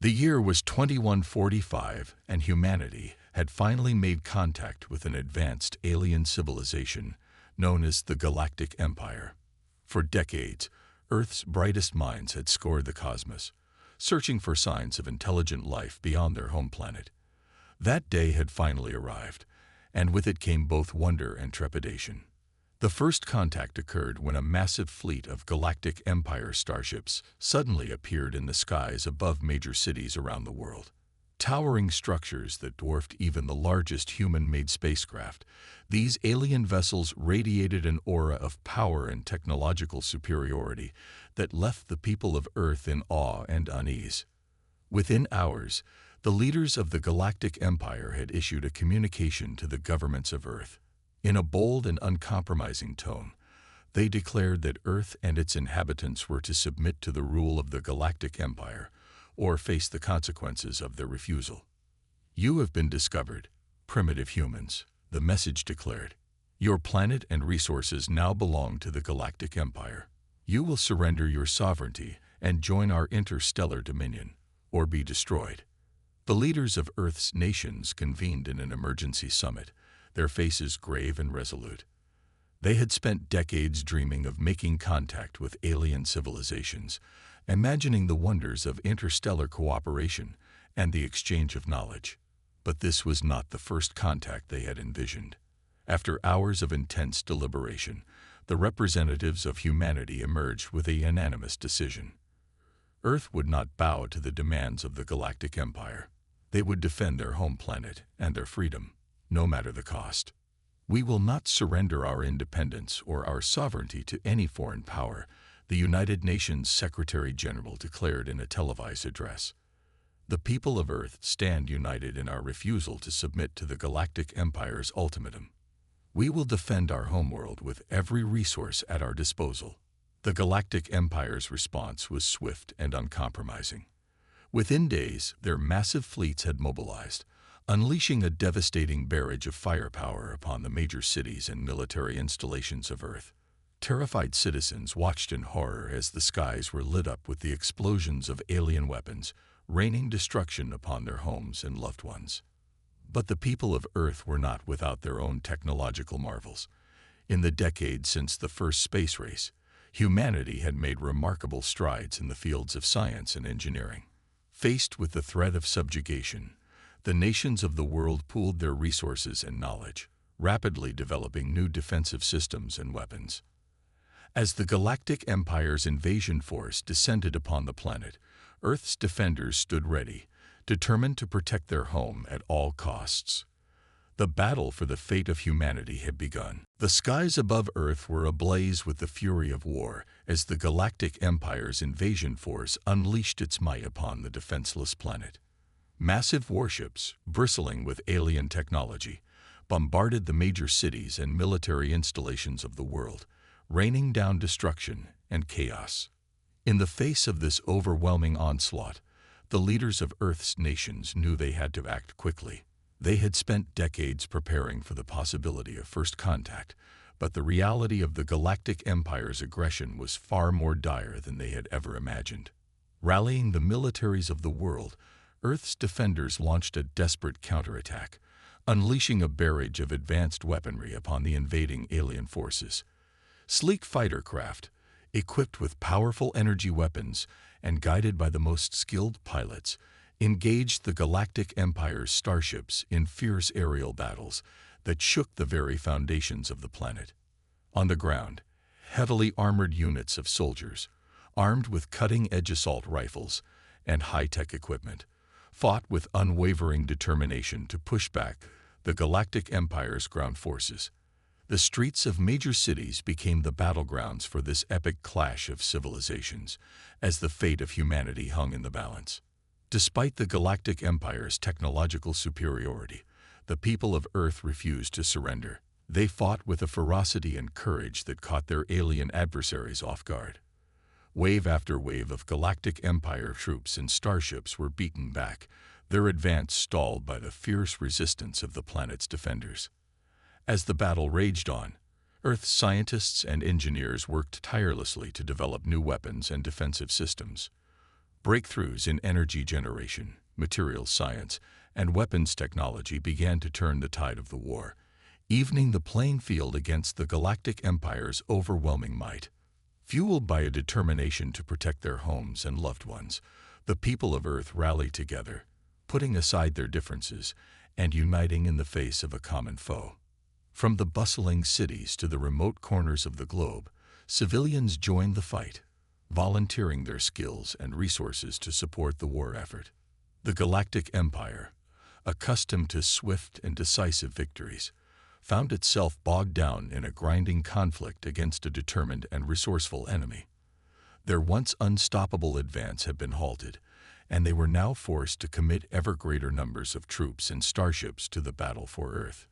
The year was 2145, and humanity had finally made contact with an advanced alien civilization known as the Galactic Empire. For decades, Earth's brightest minds had scoured the cosmos, searching for signs of intelligent life beyond their home planet. That day had finally arrived, and with it came both wonder and trepidation. The first contact occurred when a massive fleet of Galactic Empire starships suddenly appeared in the skies above major cities around the world. Towering structures that dwarfed even the largest human-made spacecraft, these alien vessels radiated an aura of power and technological superiority that left the people of Earth in awe and unease. Within hours, the leaders of the Galactic Empire had issued a communication to the governments of Earth. In a bold and uncompromising tone, they declared that Earth and its inhabitants were to submit to the rule of the Galactic Empire or face the consequences of their refusal. "You have been discovered, primitive humans," the message declared. "Your planet and resources now belong to the Galactic Empire. You will surrender your sovereignty and join our interstellar dominion, or be destroyed." The leaders of Earth's nations convened in an emergency summit, their faces grave and resolute. They had spent decades dreaming of making contact with alien civilizations, imagining the wonders of interstellar cooperation and the exchange of knowledge. But this was not the first contact they had envisioned. After hours of intense deliberation, the representatives of humanity emerged with a unanimous decision. Earth would not bow to the demands of the Galactic Empire. They would defend their home planet and their freedom, no matter the cost. "We will not surrender our independence or our sovereignty to any foreign power," the United Nations Secretary-General declared in a televised address. "The people of Earth stand united in our refusal to submit to the Galactic Empire's ultimatum. We will defend our homeworld with every resource at our disposal." The Galactic Empire's response was swift and uncompromising. Within days, their massive fleets had mobilized, unleashing a devastating barrage of firepower upon the major cities and military installations of Earth. Terrified citizens watched in horror as the skies were lit up with the explosions of alien weapons, raining destruction upon their homes and loved ones. But the people of Earth were not without their own technological marvels. In the decades since the first space race, humanity had made remarkable strides in the fields of science and engineering. Faced with the threat of subjugation, the nations of the world pooled their resources and knowledge, rapidly developing new defensive systems and weapons. As the Galactic Empire's invasion force descended upon the planet, Earth's defenders stood ready, determined to protect their home at all costs. The battle for the fate of humanity had begun. The skies above Earth were ablaze with the fury of war as the Galactic Empire's invasion force unleashed its might upon the defenseless planet. Massive warships, bristling with alien technology, bombarded the major cities and military installations of the world, raining down destruction and chaos. In the face of this overwhelming onslaught, the leaders of Earth's nations knew they had to act quickly. They had spent decades preparing for the possibility of first contact, but the reality of the Galactic Empire's aggression was far more dire than they had ever imagined. Rallying the militaries of the world, Earth's defenders launched a desperate counterattack, unleashing a barrage of advanced weaponry upon the invading alien forces. Sleek fighter craft, equipped with powerful energy weapons and guided by the most skilled pilots, engaged the Galactic Empire's starships in fierce aerial battles that shook the very foundations of the planet. On the ground, heavily armored units of soldiers, armed with cutting-edge assault rifles and high-tech equipment, fought with unwavering determination to push back the Galactic Empire's ground forces. The streets of major cities became the battlegrounds for this epic clash of civilizations, as the fate of humanity hung in the balance. Despite the Galactic Empire's technological superiority, the people of Earth refused to surrender. They fought with a ferocity and courage that caught their alien adversaries off guard. Wave after wave of Galactic Empire troops and starships were beaten back, their advance stalled by the fierce resistance of the planet's defenders. As the battle raged on, Earth's scientists and engineers worked tirelessly to develop new weapons and defensive systems. Breakthroughs in energy generation, materials science, and weapons technology began to turn the tide of the war, evening the playing field against the Galactic Empire's overwhelming might. Fueled by a determination to protect their homes and loved ones, the people of Earth rallied together, putting aside their differences and uniting in the face of a common foe. From the bustling cities to the remote corners of the globe, civilians joined the fight, volunteering their skills and resources to support the war effort. The Galactic Empire, accustomed to swift and decisive victories, found itself bogged down in a grinding conflict against a determined and resourceful enemy. Their once unstoppable advance had been halted, and they were now forced to commit ever greater numbers of troops and starships to the battle for Earth.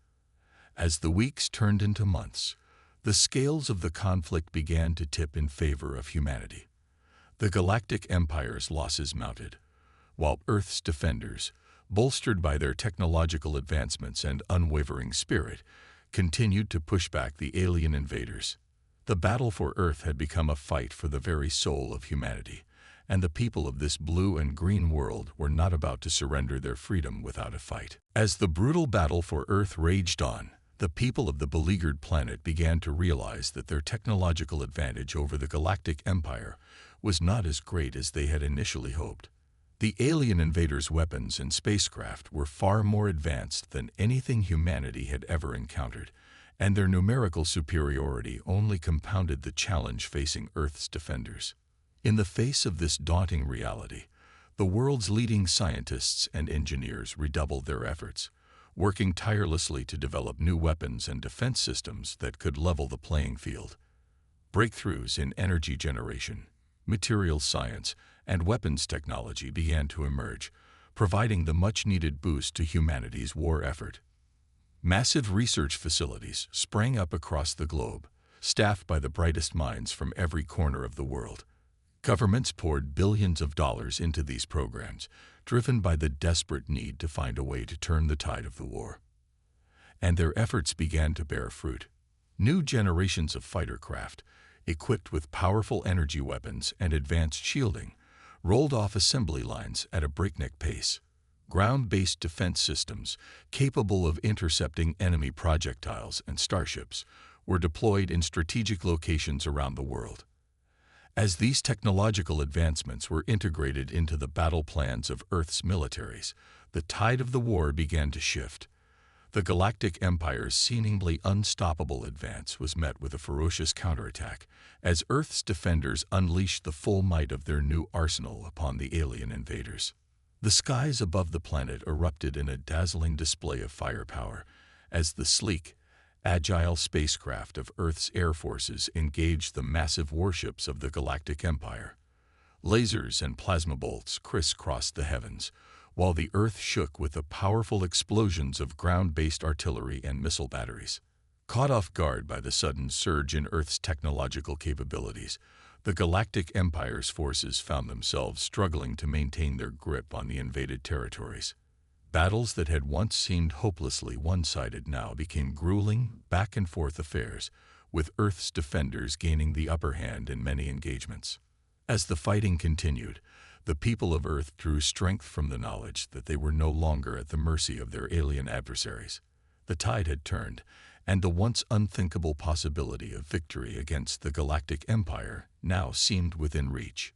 As the weeks turned into months, the scales of the conflict began to tip in favor of humanity. The Galactic Empire's losses mounted, while Earth's defenders, bolstered by their technological advancements and unwavering spirit, continued to push back the alien invaders. The battle for Earth had become a fight for the very soul of humanity, and the people of this blue and green world were not about to surrender their freedom without a fight. As the brutal battle for Earth raged on, the people of the beleaguered planet began to realize that their technological advantage over the Galactic Empire was not as great as they had initially hoped. The alien invaders' weapons and spacecraft were far more advanced than anything humanity had ever encountered, and their numerical superiority only compounded the challenge facing Earth's defenders. In the face of this daunting reality, the world's leading scientists and engineers redoubled their efforts, working tirelessly to develop new weapons and defense systems that could level the playing field. Breakthroughs in energy generation, materials science, and weapons technology began to emerge, providing the much-needed boost to humanity's war effort. Massive research facilities sprang up across the globe, staffed by the brightest minds from every corner of the world. Governments poured billions of dollars into these programs, driven by the desperate need to find a way to turn the tide of the war. And their efforts began to bear fruit. New generations of fighter craft, equipped with powerful energy weapons and advanced shielding, rolled off assembly lines at a breakneck pace. Ground-based defense systems, capable of intercepting enemy projectiles and starships, were deployed in strategic locations around the world. As these technological advancements were integrated into the battle plans of Earth's militaries, the tide of the war began to shift. The Galactic Empire's seemingly unstoppable advance was met with a ferocious counterattack, as Earth's defenders unleashed the full might of their new arsenal upon the alien invaders. The skies above the planet erupted in a dazzling display of firepower, as the sleek, agile spacecraft of Earth's air forces engaged the massive warships of the Galactic Empire. Lasers and plasma bolts crisscrossed the heavens, while the Earth shook with the powerful explosions of ground-based artillery and missile batteries. Caught off guard by the sudden surge in Earth's technological capabilities, the Galactic Empire's forces found themselves struggling to maintain their grip on the invaded territories. Battles that had once seemed hopelessly one-sided now became grueling, back-and-forth affairs, with Earth's defenders gaining the upper hand in many engagements. As the fighting continued, the people of Earth drew strength from the knowledge that they were no longer at the mercy of their alien adversaries. The tide had turned, and the once unthinkable possibility of victory against the Galactic Empire now seemed within reach.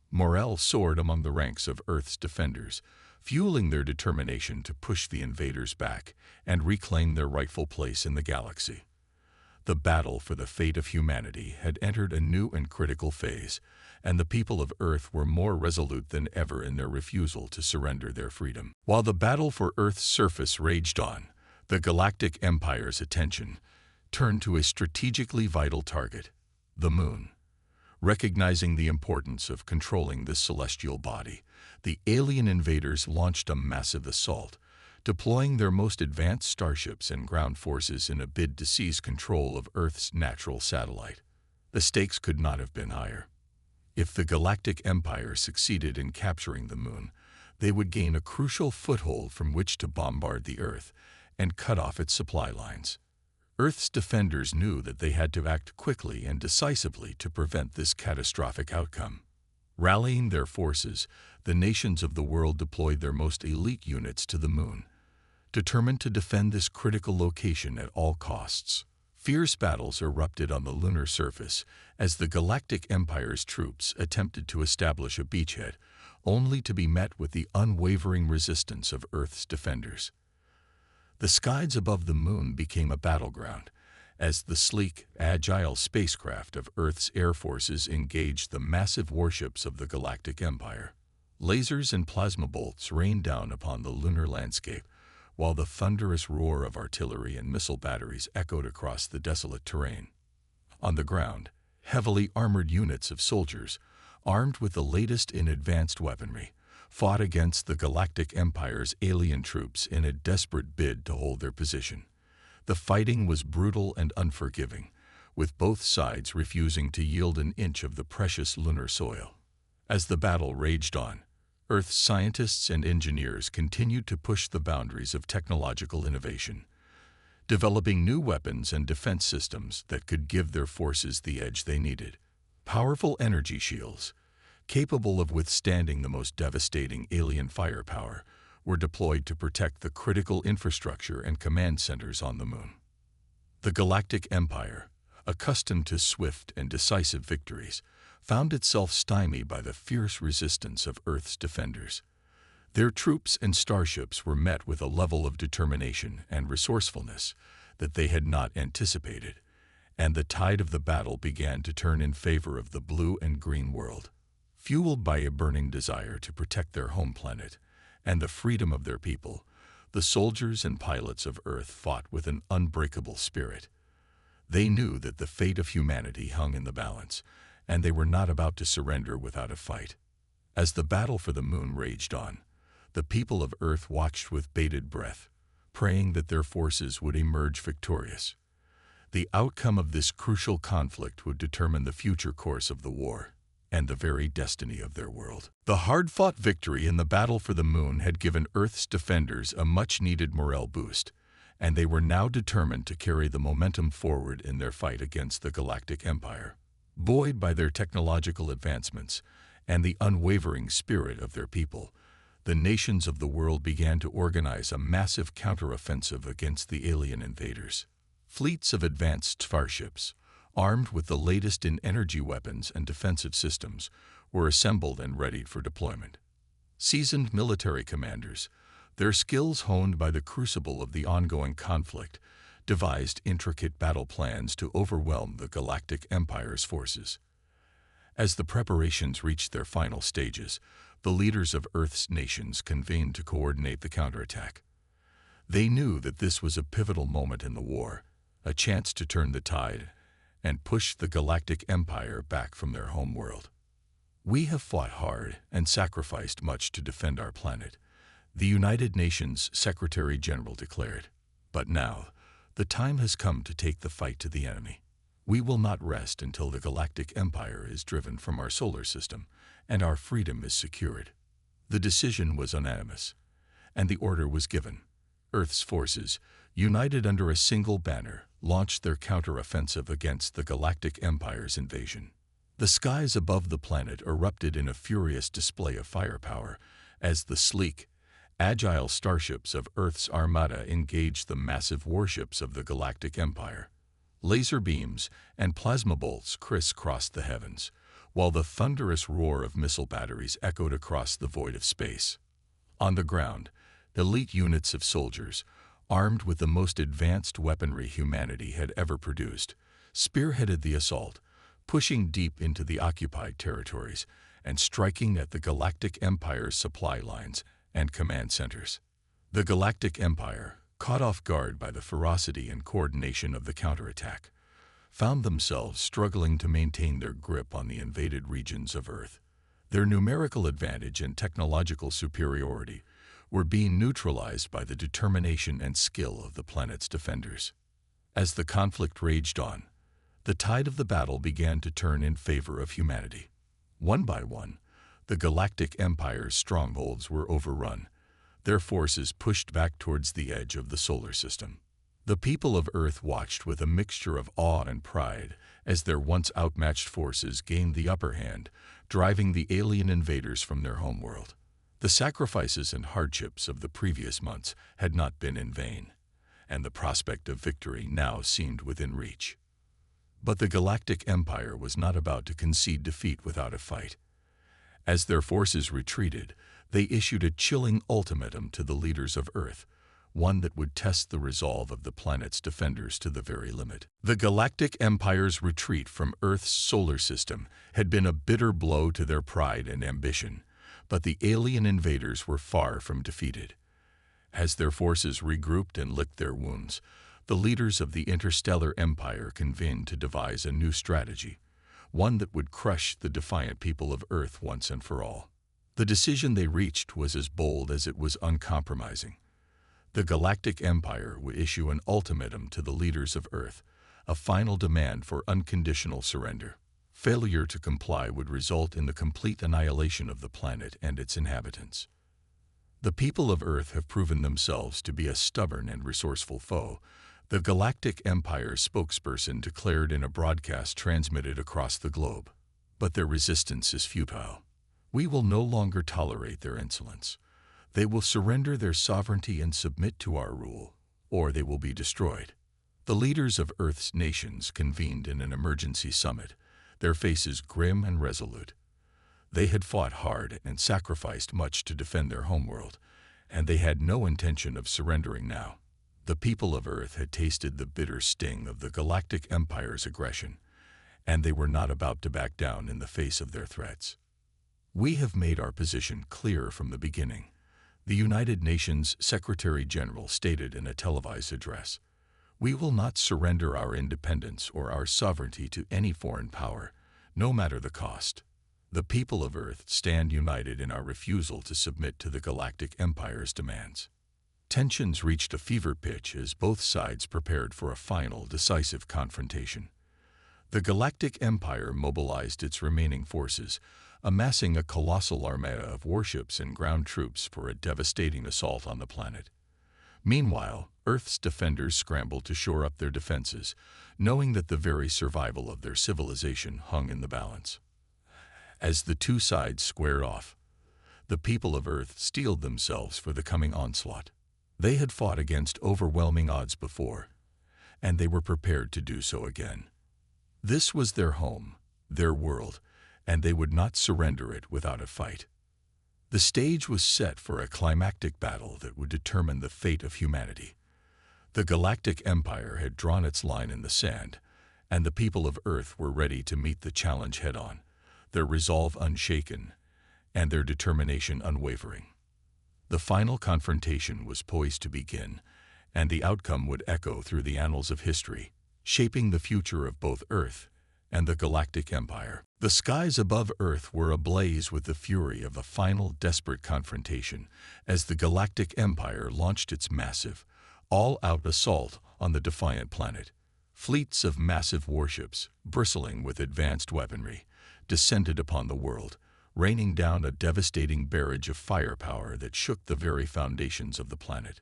Morale soared among the ranks of Earth's defenders, fueling their determination to push the invaders back and reclaim their rightful place in the galaxy. The battle for the fate of humanity had entered a new and critical phase, and the people of Earth were more resolute than ever in their refusal to surrender their freedom. While the battle for Earth's surface raged on, the Galactic Empire's attention turned to a strategically vital target, the Moon. Recognizing the importance of controlling this celestial body, the alien invaders launched a massive assault, deploying their most advanced starships and ground forces in a bid to seize control of Earth's natural satellite. The stakes could not have been higher. If the Galactic Empire succeeded in capturing the Moon, they would gain a crucial foothold from which to bombard the Earth and cut off its supply lines. Earth's defenders knew that they had to act quickly and decisively to prevent this catastrophic outcome. Rallying their forces, the nations of the world deployed their most elite units to the moon, determined to defend this critical location at all costs. Fierce battles erupted on the lunar surface as the Galactic Empire's troops attempted to establish a beachhead, only to be met with the unwavering resistance of Earth's defenders. The skies above the moon became a battleground, as the sleek, agile spacecraft of Earth's air forces engaged the massive warships of the Galactic Empire. Lasers and plasma bolts rained down upon the lunar landscape, while the thunderous roar of artillery and missile batteries echoed across the desolate terrain. On the ground, heavily armored units of soldiers, armed with the latest in advanced weaponry, fought against the Galactic Empire's alien troops in a desperate bid to hold their position. The fighting was brutal and unforgiving, with both sides refusing to yield an inch of the precious lunar soil. As the battle raged on, Earth's scientists and engineers continued to push the boundaries of technological innovation, developing new weapons and defense systems that could give their forces the edge they needed. Powerful energy shields, capable of withstanding the most devastating alien firepower, were deployed to protect the critical infrastructure and command centers on the moon. The Galactic Empire, accustomed to swift and decisive victories, found itself stymied by the fierce resistance of Earth's defenders. Their troops and starships were met with a level of determination and resourcefulness that they had not anticipated, and the tide of the battle began to turn in favor of the blue and green world. Fueled by a burning desire to protect their home planet and the freedom of their people, the soldiers and pilots of Earth fought with an unbreakable spirit. They knew that the fate of humanity hung in the balance, and they were not about to surrender without a fight. As the battle for the moon raged on, the people of Earth watched with bated breath, praying that their forces would emerge victorious. The outcome of this crucial conflict would determine the future course of the war and the very destiny of their world. The hard-fought victory in the battle for the moon had given Earth's defenders a much-needed morale boost, and they were now determined to carry the momentum forward in their fight against the Galactic Empire. Buoyed by their technological advancements and the unwavering spirit of their people, the nations of the world began to organize a massive counteroffensive against the alien invaders. Fleets of advanced starships, armed with the latest in energy weapons and defensive systems, were assembled and readied for deployment. Seasoned military commanders, their skills honed by the crucible of the ongoing conflict, devised intricate battle plans to overwhelm the Galactic Empire's forces. As the preparations reached their final stages, the leaders of Earth's nations convened to coordinate the counterattack. They knew that this was a pivotal moment in the war, a chance to turn the tide and push the Galactic Empire back from their homeworld. "We have fought hard and sacrificed much to defend our planet," the United Nations Secretary-General declared. "But now, the time has come to take the fight to the enemy. We will not rest until the Galactic Empire is driven from our solar system and our freedom is secured." The decision was unanimous, and the order was given. Earth's forces, united under a single banner, launched their counteroffensive against the Galactic Empire's invasion. The skies above the planet erupted in a furious display of firepower as the sleek, agile starships of Earth's armada engaged the massive warships of the Galactic Empire. Laser beams and plasma bolts crisscrossed the heavens, while the thunderous roar of missile batteries echoed across the void of space. On the ground, elite units of soldiers, armed with the most advanced weaponry humanity had ever produced, spearheaded the assault, pushing deep into the occupied territories and striking at the Galactic Empire's supply lines and command centers. The Galactic Empire, caught off guard by the ferocity and coordination of the counterattack, found themselves struggling to maintain their grip on the invaded regions of Earth. Their numerical advantage and technological superiority were being neutralized by the determination and skill of the planet's defenders. As the conflict raged on, the tide of the battle began to turn in favor of humanity. One by one, the Galactic Empire's strongholds were overrun, their forces pushed back towards the edge of the solar system. The people of Earth watched with a mixture of awe and pride as their once outmatched forces gained the upper hand, driving the alien invaders from their homeworld. The sacrifices and hardships of the previous months had not been in vain, and the prospect of victory now seemed within reach. But the Galactic Empire was not about to concede defeat without a fight. As their forces retreated, they issued a chilling ultimatum to the leaders of Earth, one that would test the resolve of the planet's defenders to the very limit. The Galactic Empire's retreat from Earth's solar system had been a bitter blow to their pride and ambition, but the alien invaders were far from defeated. As their forces regrouped and licked their wounds, the leaders of the interstellar empire convened to devise a new strategy, one that would crush the defiant people of Earth once and for all. The decision they reached was as bold as it was uncompromising. The Galactic Empire would issue an ultimatum to the leaders of Earth, a final demand for unconditional surrender. Failure to comply would result in the complete annihilation of the planet and its inhabitants. The people of Earth have proven themselves to be a stubborn and resourceful foe, the Galactic Empire's spokesperson declared in a broadcast transmitted across the globe. But their resistance is futile. We will no longer tolerate their insolence. They will surrender their sovereignty and submit to our rule, or they will be destroyed. The leaders of Earth's nations convened in an emergency summit, their faces grim and resolute. They had fought hard and sacrificed much to defend their homeworld, and they had no intention of surrendering now. The people of Earth had tasted the bitter sting of the Galactic Empire's aggression, and they were not about to back down in the face of their threats. We have made our position clear from the beginning, the United Nations Secretary-General stated in a televised address. We will not surrender our independence or our sovereignty to any foreign power, no matter the cost. The people of Earth stand united in our refusal to submit to the Galactic Empire's demands. Tensions reached a fever pitch as both sides prepared for a final, decisive confrontation. The Galactic Empire mobilized its remaining forces, amassing a colossal armada of warships and ground troops for a devastating assault on the planet. Meanwhile, Earth's defenders scrambled to shore up their defenses, knowing that the very survival of their civilization hung in the balance. As the two sides squared off, the people of Earth steeled themselves for the coming onslaught. They had fought against overwhelming odds before, and they were prepared to do so again. This was their home, their world, and they would not surrender it without a fight. The stage was set for a climactic battle that would determine the fate of humanity. The Galactic Empire had drawn its line in the sand, and the people of Earth were ready to meet the challenge head-on, their resolve unshaken, and their determination unwavering. The final confrontation was poised to begin, and the outcome would echo through the annals of history, shaping the future of both Earth and the Galactic Empire. The skies above Earth were ablaze with the fury of a final desperate confrontation as the Galactic Empire launched its massive, all-out assault on the defiant planet. Fleets of massive warships, bristling with advanced weaponry, descended upon the world, raining down a devastating barrage of firepower that shook the very foundations of the planet.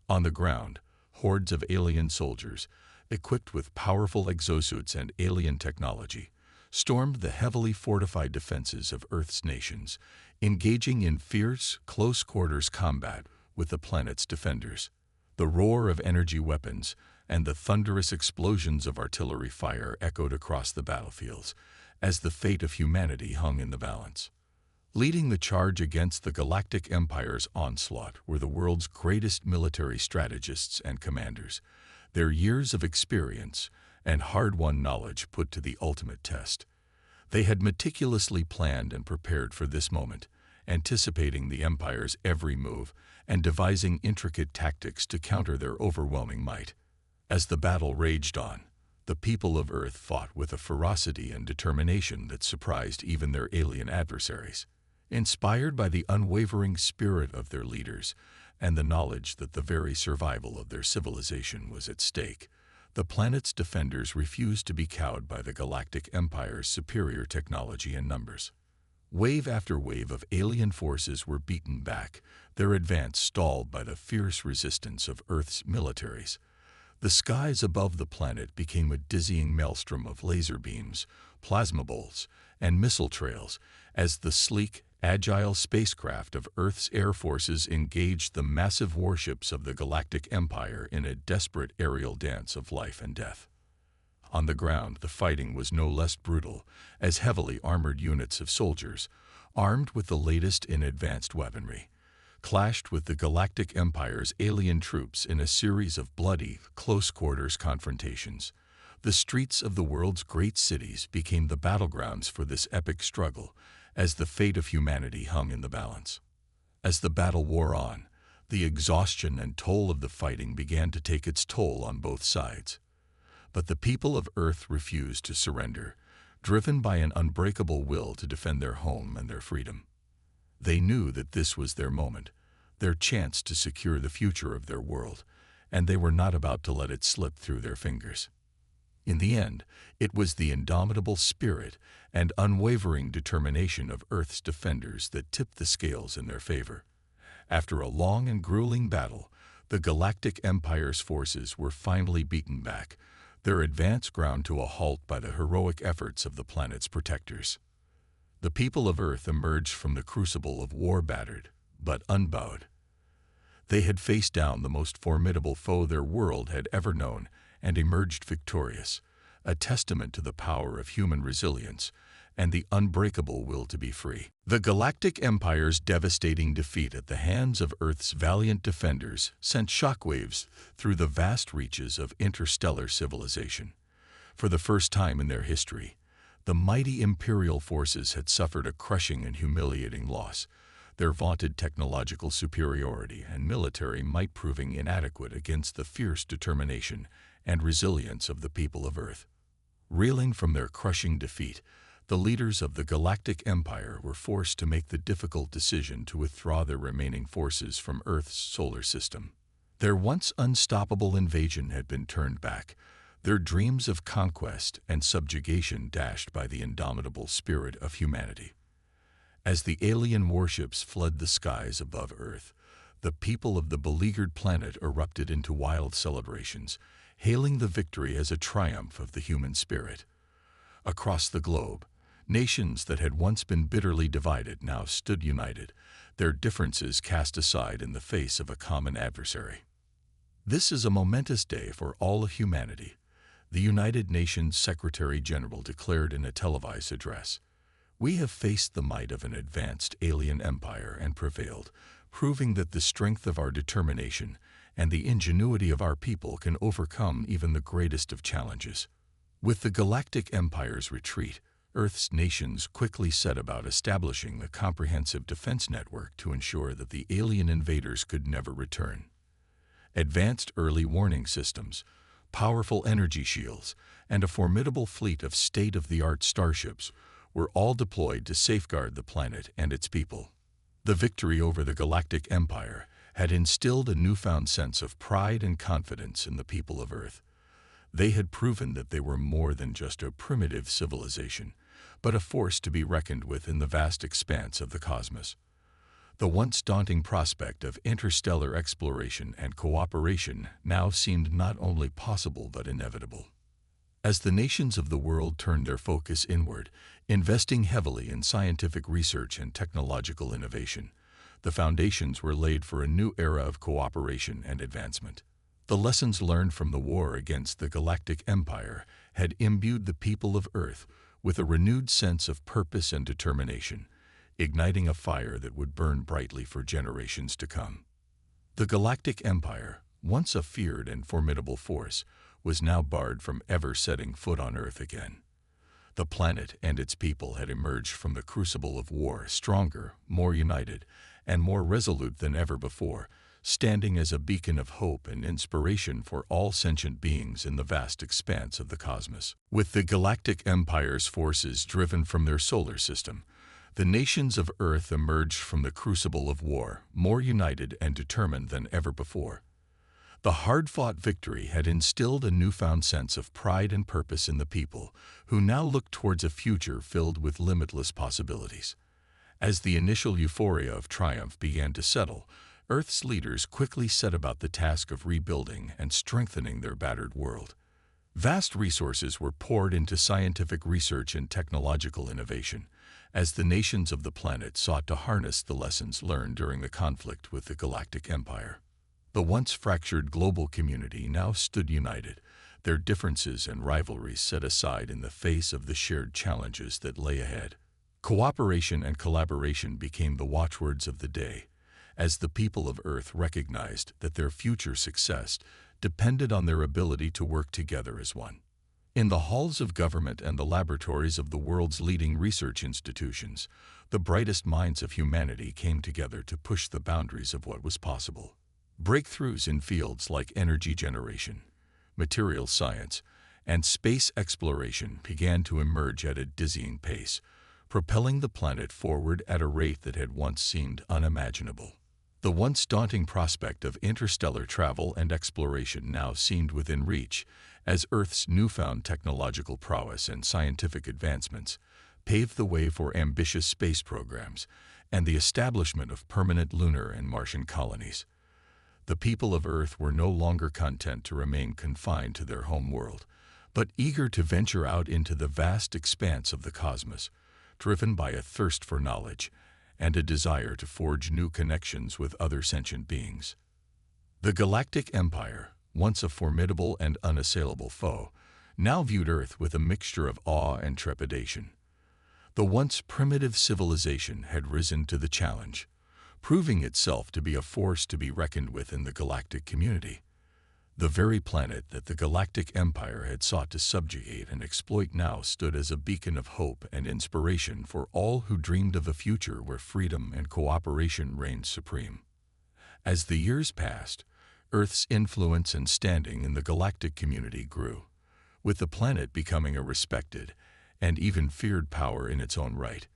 On the ground, hordes of alien soldiers, equipped with powerful exosuits and alien technology, stormed the heavily fortified defenses of Earth's nations, engaging in fierce, close-quarters combat with the planet's defenders. The roar of energy weapons and the thunderous explosions of artillery fire echoed across the battlefields as the fate of humanity hung in the balance. Leading the charge against the Galactic Empire's onslaught were the world's greatest military strategists and commanders, their years of experience and hard-won knowledge put to the ultimate test. They had meticulously planned and prepared for this moment, anticipating the Empire's every move and devising intricate tactics to counter their overwhelming might. As the battle raged on, the people of Earth fought with a ferocity and determination that surprised even their alien adversaries. Inspired by the unwavering spirit of their leaders and the knowledge that the very survival of their civilization was at stake, the planet's defenders refused to be cowed by the Galactic Empire's superior technology and numbers. Wave after wave of alien forces were beaten back, their advance stalled by the fierce resistance of Earth's militaries. The skies above the planet became a dizzying maelstrom of laser beams, plasma bolts, and missile trails as the sleek, agile spacecraft of Earth's air forces engaged the massive warships of the Galactic Empire in a desperate aerial dance of life and death. On the ground, the fighting was no less brutal, as heavily armored units of soldiers, armed with the latest in advanced weaponry, clashed with the Galactic Empire's alien troops in a series of bloody, close-quarters confrontations. The streets of the world's great cities became the battlegrounds for this epic struggle, as the fate of humanity hung in the balance. As the battle wore on, the exhaustion and toll of the fighting began to take its toll on both sides. But the people of Earth refused to surrender, driven by an unbreakable will to defend their home and their freedom. They knew that this was their moment, their chance to secure the future of their world, and they were not about to let it slip through their fingers. In the end, it was the indomitable spirit and unwavering determination of Earth's defenders that tipped the scales in their favor. After a long and grueling battle, the Galactic Empire's forces were finally beaten back, their advance ground to a halt by the heroic efforts of the planet's protectors. The people of Earth emerged from the crucible of war battered, but unbowed. They had faced down the most formidable foe their world had ever known and emerged victorious, a testament to the power of human resilience and the unbreakable will to be free. The Galactic Empire's devastating defeat at the hands of Earth's valiant defenders sent shockwaves through the vast reaches of interstellar civilization. For the first time in their history, the mighty Imperial forces had suffered a crushing and humiliating loss, their vaunted technological superiority and military might proving inadequate against the fierce determination and resilience of the people of Earth. Reeling from their crushing defeat, the leaders of the Galactic Empire were forced to make the difficult decision to withdraw their remaining forces from Earth's solar system. Their once unstoppable invasion had been turned back, their dreams of conquest and subjugation dashed by the indomitable spirit of humanity. As the alien warships flooded the skies above Earth, the people of the beleaguered planet erupted into wild celebrations, hailing the victory as a triumph of the human spirit. Across the globe, nations that had once been bitterly divided now stood united, their differences cast aside in the face of a common adversary. This is a momentous day for all of humanity, the United Nations Secretary-General declared in a televised address. We have faced the might of an advanced alien empire and prevailed, proving that the strength of our determination and the ingenuity of our people can overcome even the greatest of challenges. With the Galactic Empire's retreat, Earth's nations quickly set about establishing a comprehensive defense network to ensure that the alien invaders could never return. Advanced early warning systems, powerful energy shields, and a formidable fleet of state-of-the-art starships were all deployed to safeguard the planet and its people. The victory over the Galactic Empire had instilled a newfound sense of pride and confidence in the people of Earth. They had proven that they were more than just a primitive civilization, but a force to be reckoned with in the vast expanse of the cosmos. The once daunting prospect of interstellar exploration and cooperation now seemed not only possible but inevitable. As the nations of the world turned their focus inward, investing heavily in scientific research and technological innovation, the foundations were laid for a new era of cooperation and advancement. The lessons learned from the war against the Galactic Empire had imbued the people of Earth with a renewed sense of purpose and determination, igniting a fire that would burn brightly for generations to come. The Galactic Empire, once a feared and formidable force, was now barred from ever setting foot on Earth again. The planet and its people had emerged from the crucible of war stronger, more united, and more resolute than ever before, standing as a beacon of hope and inspiration for all sentient beings in the vast expanse of the cosmos. With the Galactic Empire's forces driven from their solar system, the nations of Earth emerged from the crucible of war, more united and determined than ever before. The hard-fought victory had instilled a newfound sense of pride and purpose in the people, who now looked towards a future filled with limitless possibilities. As the initial euphoria of triumph began to settle, Earth's leaders quickly set about the task of rebuilding and strengthening their battered world. Vast resources were poured into scientific research and technological innovation, as the nations of the planet sought to harness the lessons learned during the conflict with the Galactic Empire. The once fractured global community now stood united, their differences and rivalries set aside in the face of the shared challenges that lay ahead. Cooperation and collaboration became the watchwords of the day, as the people of Earth recognized that their future success depended on their ability to work together as one. In the halls of government and the laboratories of the world's leading research institutions, the brightest minds of humanity came together to push the boundaries of what was possible. Breakthroughs in fields like energy generation, material science, and space exploration began to emerge at a dizzying pace, propelling the planet forward at a rate that had once seemed unimaginable. The once daunting prospect of interstellar travel and exploration now seemed within reach, as Earth's newfound technological prowess and scientific advancements paved the way for ambitious space programs and the establishment of permanent lunar and Martian colonies. The people of Earth were no longer content to remain confined to their home world, but eager to venture out into the vast expanse of the cosmos, driven by a thirst for knowledge and a desire to forge new connections with other sentient beings. The Galactic Empire, once a formidable and unassailable foe, now viewed Earth with a mixture of awe and trepidation. The once primitive civilization had risen to the challenge, proving itself to be a force to be reckoned with in the galactic community. The very planet that the Galactic Empire had sought to subjugate and exploit now stood as a beacon of hope and inspiration for all who dreamed of a future where freedom and cooperation reigned supreme. As the years passed, Earth's influence and standing in the galactic community grew, with the planet becoming a respected and even feared power in its own right.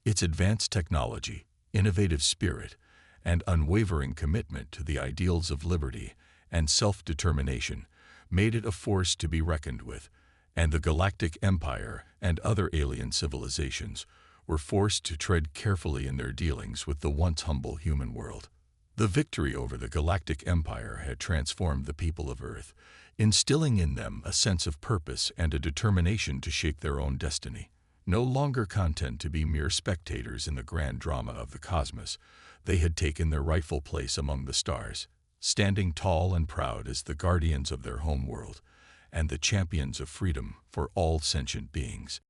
Its advanced technology, innovative spirit, and unwavering commitment to the ideals of liberty and self-determination made it a force to be reckoned with, and the Galactic Empire and other alien civilizations were forced to tread carefully in their dealings with the once humble human world. The victory over the Galactic Empire had transformed the people of Earth, instilling in them a sense of purpose and a determination to shape their own destiny. No longer content to be mere spectators in the grand drama of the cosmos, they had taken their rightful place among the stars, standing tall and proud as the guardians of their home world and the champions of freedom for all sentient beings.